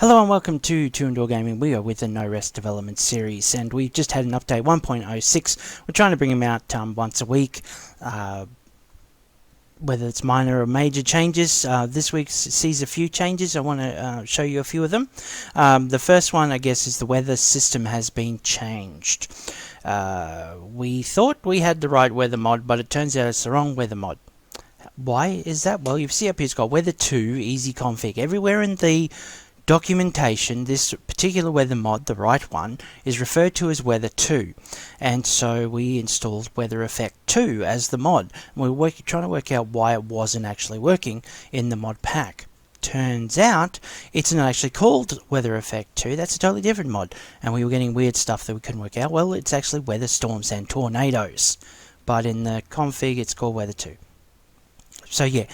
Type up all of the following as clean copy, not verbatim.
Hello and welcome to Two Indoor Gaming. We are with the No Rest development series, and we've just had an update 1.06. We're trying to bring them out once a week, whether it's minor or major changes. This week sees a few changes. I want to show you a few of them. The first one, I guess, is the weather system has been changed. We thought we had the right weather mod, but it turns out it's the wrong weather mod. Why is that? Well, you see up here it's got Weather 2 Easy Config. Everywhere in the documentation, this particular weather mod, the right one, is referred to as Weather 2, and so we installed Weather Effect 2 as the mod. And we're trying to work out why it wasn't actually working in the Modpack. Turns out it's not actually called Weather Effect 2, that's a totally different mod, and we were getting weird stuff that we couldn't work out. Well, it's actually Weather Storms and Tornadoes, but in the config it's called Weather 2. So yeah,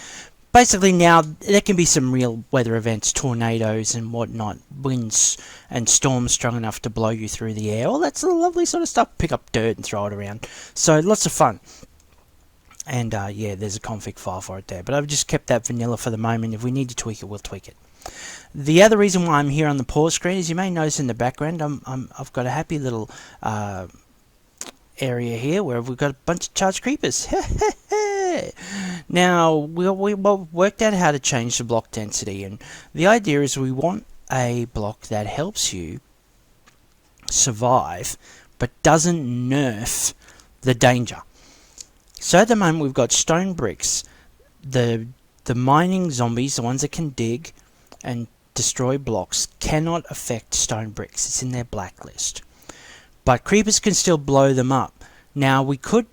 basically now there can be some real weather events, tornadoes and whatnot, winds and storms strong enough to blow you through the air. All that sort of lovely sort of stuff. Pick up dirt and throw it around. So lots of fun. And yeah, there's a config file for it there. But I've just kept that vanilla for the moment. If we need to tweak it, we'll tweak it. The other reason why I'm here on the pause screen is you may notice in the background I've got a happy little area here where we've got a bunch of charged creepers. Now we worked out how to change the block density, and the idea is we want a block that helps you survive but doesn't nerf the danger. So at the moment we've got stone bricks. The mining zombies, the ones that can dig and destroy blocks, cannot affect stone bricks. It's in their blacklist. But creepers can still blow them up. Now we could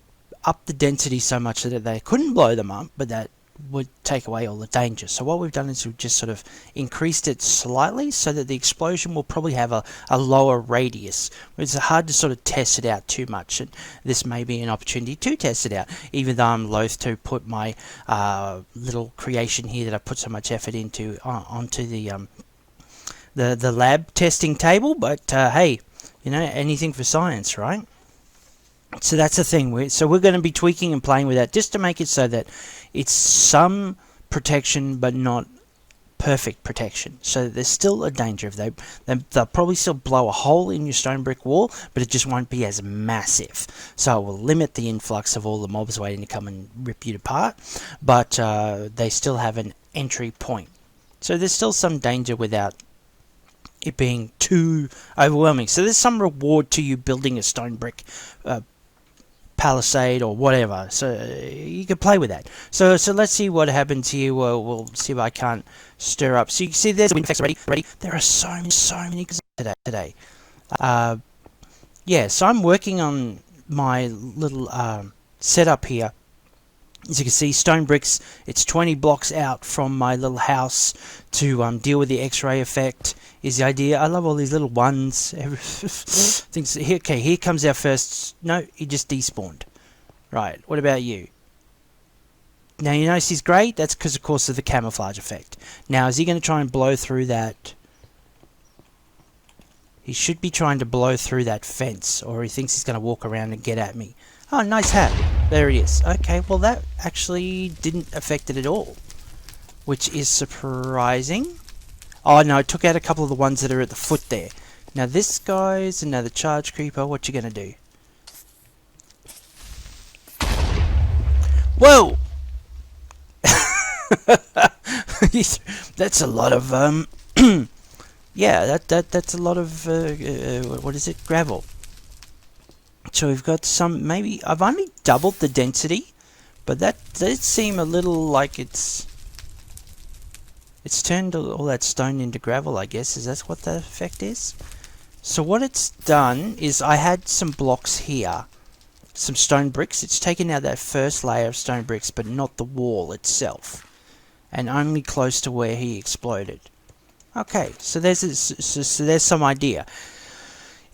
up the density so much that they couldn't blow them up, but that would take away all the danger. So what we've done is we've just sort of increased it slightly so that the explosion will probably have a lower radius. It's hard to sort of test it out too much, and this may be an opportunity to test it out, even though I'm loath to put my little creation here that I put so much effort into onto the lab testing table. But hey, you know, anything for science, right? So that's the thing. So we're going to be tweaking and playing with that just to make it so that it's some protection but not perfect protection. So there's still a danger of they'll probably still blow a hole in your stone brick wall, but it just won't be as massive. So it will limit the influx of all the mobs waiting to come and rip you apart, but they still have an entry point. So there's still some danger without it being too overwhelming. So there's some reward to you building a stone brick palisade or whatever, so you can play with that. So let's see what happens here. We'll see if I can't stir up. So you can see there's the wind effects already. There are so many today. Yeah, so I'm working on my little setup here. As you can see, stone bricks, it's 20 blocks out from my little house to deal with the X-ray effect is the idea. I love all these little ones. Things. Okay, here comes our first. No, he just despawned. Right, what about you? Now you notice he's grey? That's because, of course, of the camouflage effect. Now, is he going to try and blow through that? He should be trying to blow through that fence, or he thinks he's going to walk around and get at me. Oh, nice hat. There it is. Okay, well that actually didn't affect it at all, which is surprising. Oh no, it took out a couple of the ones that are at the foot there. Now this guy's another charge creeper. What you gonna do? Whoa! That's a lot of yeah, that's a lot of what is it? Gravel. So we've got some, maybe, I've only doubled the density, but that does seem a little like it's turned all that stone into gravel, I guess. Is that what the effect is? So what it's done is I had some blocks here, some stone bricks. It's taken out that first layer of stone bricks, but not the wall itself, and only close to where he exploded. Okay, so there's some idea.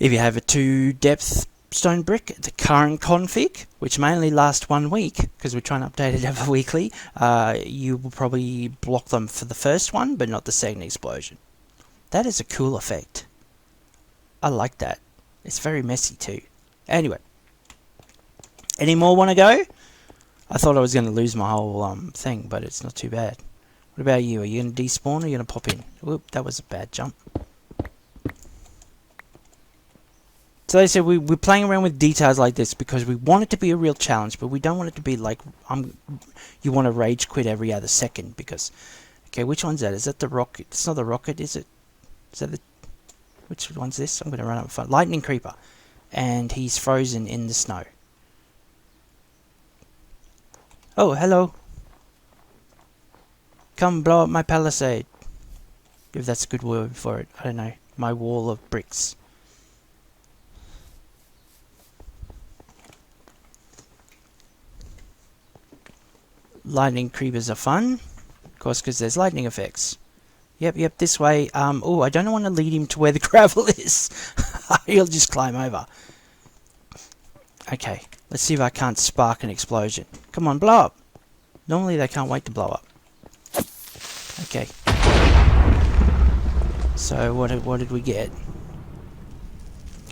If you have a 2-depth stone brick, the current config, which may only last 1 week because we're trying to update it every weekly, you will probably block them for the first one but not the second explosion. That is a cool effect. I like that. It's very messy too. Anyway, any more want to go? I thought I was going to lose my whole thing, but it's not too bad. What about you? Are you going to despawn or are you going to pop in? Whoop, that was a bad jump. So they said we're playing around with details like this because we want it to be a real challenge, but we don't want it to be like you want to rage quit every other second because... Okay, which one's that? Is that the rocket? It's not the rocket, is it? Is that the... Which one's this? I'm going to run up front. Lightning Creeper. And he's frozen in the snow. Oh, hello. Come blow up my palisade. If that's a good word for it. I don't know. My wall of bricks. Lightning creepers are fun. Of course, because there's lightning effects. Yep, this way. Oh, I don't want to lead him to where the gravel is. He'll just climb over. Okay, let's see if I can't spark an explosion. Come on, blow up. Normally they can't wait to blow up. Okay. So what did we get?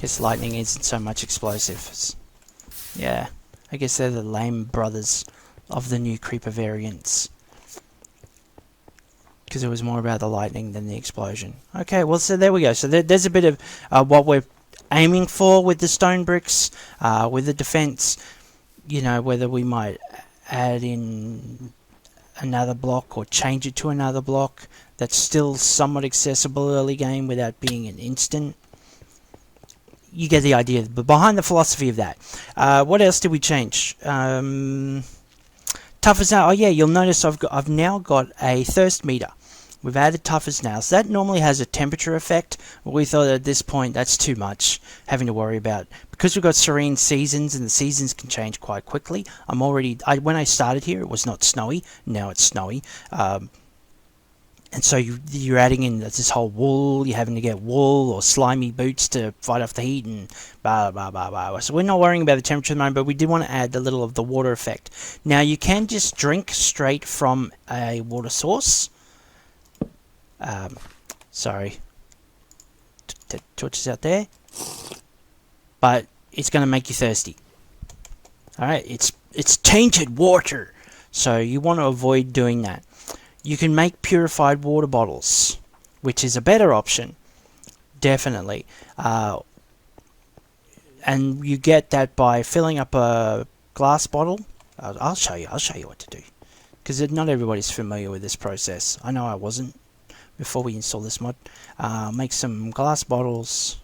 Guess lightning isn't so much explosives. Yeah, I guess they're the lame brothers of the new creeper variants. Because it was more about the lightning than the explosion. Okay, well, so there we go. So there's a bit of what we're aiming for with the stone bricks, with the defense. You know, whether we might add in another block or change it to another block that's still somewhat accessible early game without being an instant. You get the idea, but behind the philosophy of that. What else did we change? Tough as nails. Oh yeah, you'll notice I've now got a thirst meter. We've added tough as nails. That normally has a temperature effect. We thought at this point that's too much having to worry about, because we've got serene seasons and the seasons can change quite quickly. When I started here it was not snowy. Now it's snowy. And so you're adding in this whole wool, you're having to get wool or slimy boots to fight off the heat and blah, blah, blah, blah. So we're not worrying about the temperature at the moment, but we did want to add a little of the water effect. Now you can just drink straight from a water source. Sorry. Torches out there. But it's going to make you thirsty. Alright, it's tainted water. So you want to avoid doing that. You can make purified water bottles, which is a better option, definitely. And you get that by filling up a glass bottle. I'll show you what to do, because not everybody's familiar with this process. I know I wasn't before we install this mod. Make some glass bottles.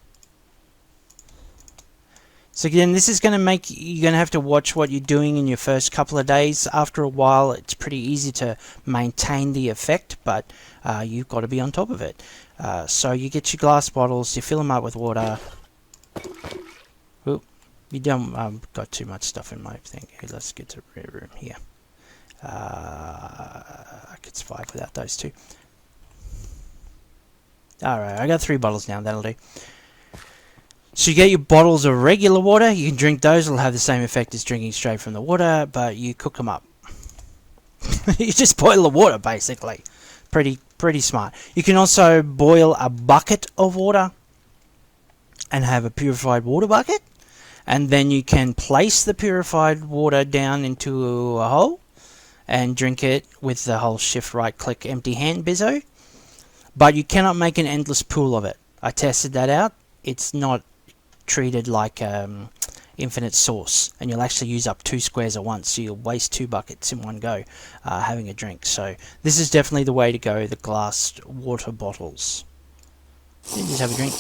So again, this is going to make you're going to have to watch what you're doing in your first couple of days. After a while, it's pretty easy to maintain the effect, but you've got to be on top of it. So you get your glass bottles, you fill them up with water. Oop, you don't got too much stuff in my thing. Okay, let's get to the rare room here. I could survive without those two. Alright, I got 3 bottles now, that'll do. So you get your bottles of regular water, you can drink those, it'll have the same effect as drinking straight from the water, but you cook them up. You just boil the water, basically. Pretty smart. You can also boil a bucket of water and have a purified water bucket, and then you can place the purified water down into a hole and drink it with the whole shift right click empty hand bizzo. But you cannot make an endless pool of it. I tested that out. It's not treated like infinite source, and you'll actually use up 2 squares at once, so you'll waste 2 buckets in one go having a drink. So this is definitely the way to go, the glass water bottles. Then just have a drink,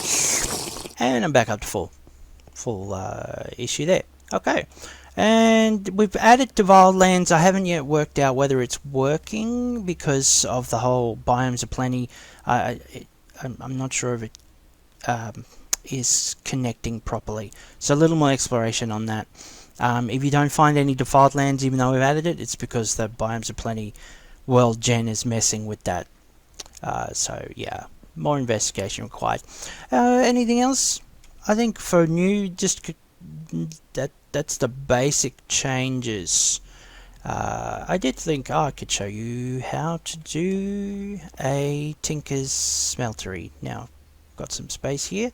and I'm back up to full issue there. Okay, and we've added to Wildlands. I haven't yet worked out whether it's working because of the whole biomes of plenty. I'm not sure if it is connecting properly, so a little more exploration on that. If you don't find any default lands even though we've added it, it's because the biomes of plenty world gen is messing with that. So yeah, more investigation required. Anything else? I think for new, just that's the basic changes. I did think I could show you how to do a Tinker's Smeltery. Now got some space here.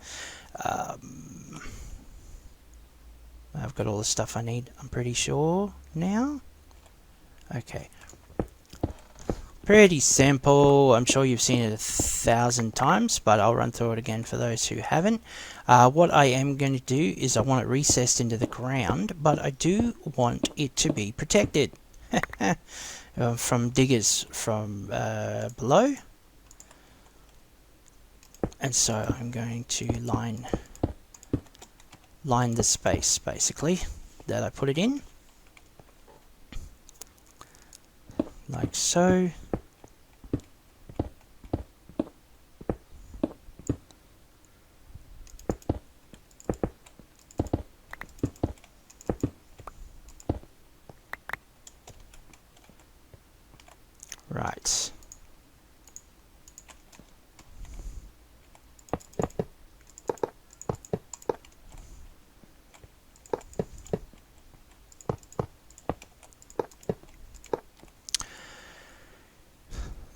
I've got all the stuff I need, I'm pretty sure now. Okay, Pretty simple. I'm sure you've seen it 1,000 times, but I'll run through it again for those who haven't. What I am going to do is I want it recessed into the ground, but I do want it to be protected from diggers from below. And so I'm going to line the space, basically, that I put it in. Like so. Right.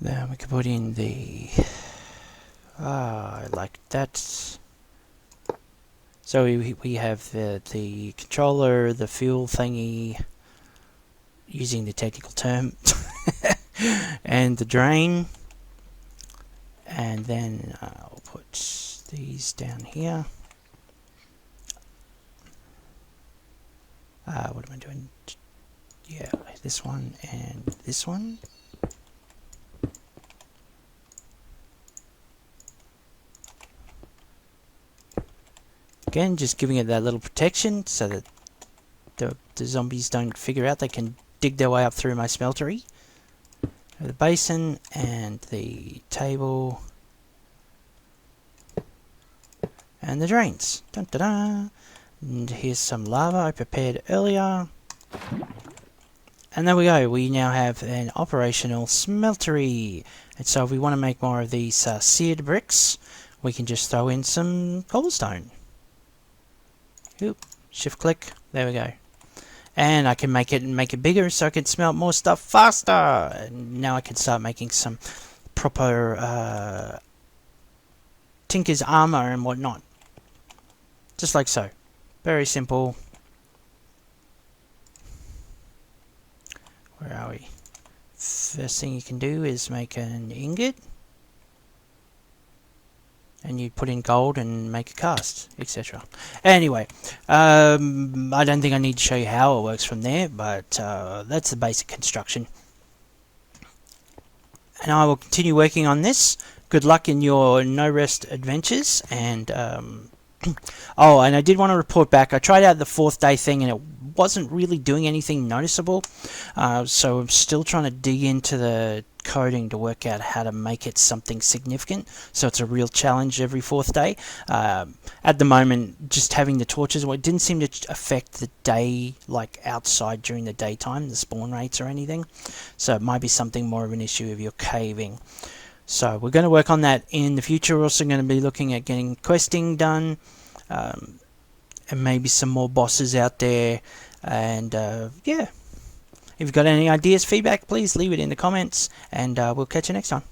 Then we can put in the like that. So we have the controller, the fuel thingy, using the technical term, and the drain. And then I'll put these down here. What am I doing? Yeah, this one and this one. Again, just giving it that little protection so that the zombies don't figure out they can dig their way up through my smeltery. The basin and the table and the drains. Dun, dun, dun. And here's some lava I prepared earlier. And there we go. We now have an operational smeltery. And so if we want to make more of these seared bricks, we can just throw in some cobblestone. Oop, shift click. There we go. And I can make it bigger so I can smelt more stuff faster. And now I can start making some proper tinker's armor and whatnot. Just like so. Very simple. Where are we? First thing you can do is make an ingot. And you put in gold and make a cast, etc. Anyway, I don't think I need to show you how it works from there, but that's the basic construction. And I will continue working on this. Good luck in your no rest adventures. And oh, and I did want to report back. I tried out the 4th day thing, and it wasn't really doing anything noticeable. So I'm still trying to dig into the coding to work out how to make it something significant, so it's a real challenge every 4th day. At the moment, just having the torches, well, it didn't seem to affect the day, like outside during the daytime, the spawn rates or anything, so it might be something more of an issue if you're caving. So we're going to work on that in the future. We're also going to be looking at getting questing done, and maybe some more bosses out there, and yeah. If you've got any ideas, feedback, please leave it in the comments, and we'll catch you next time.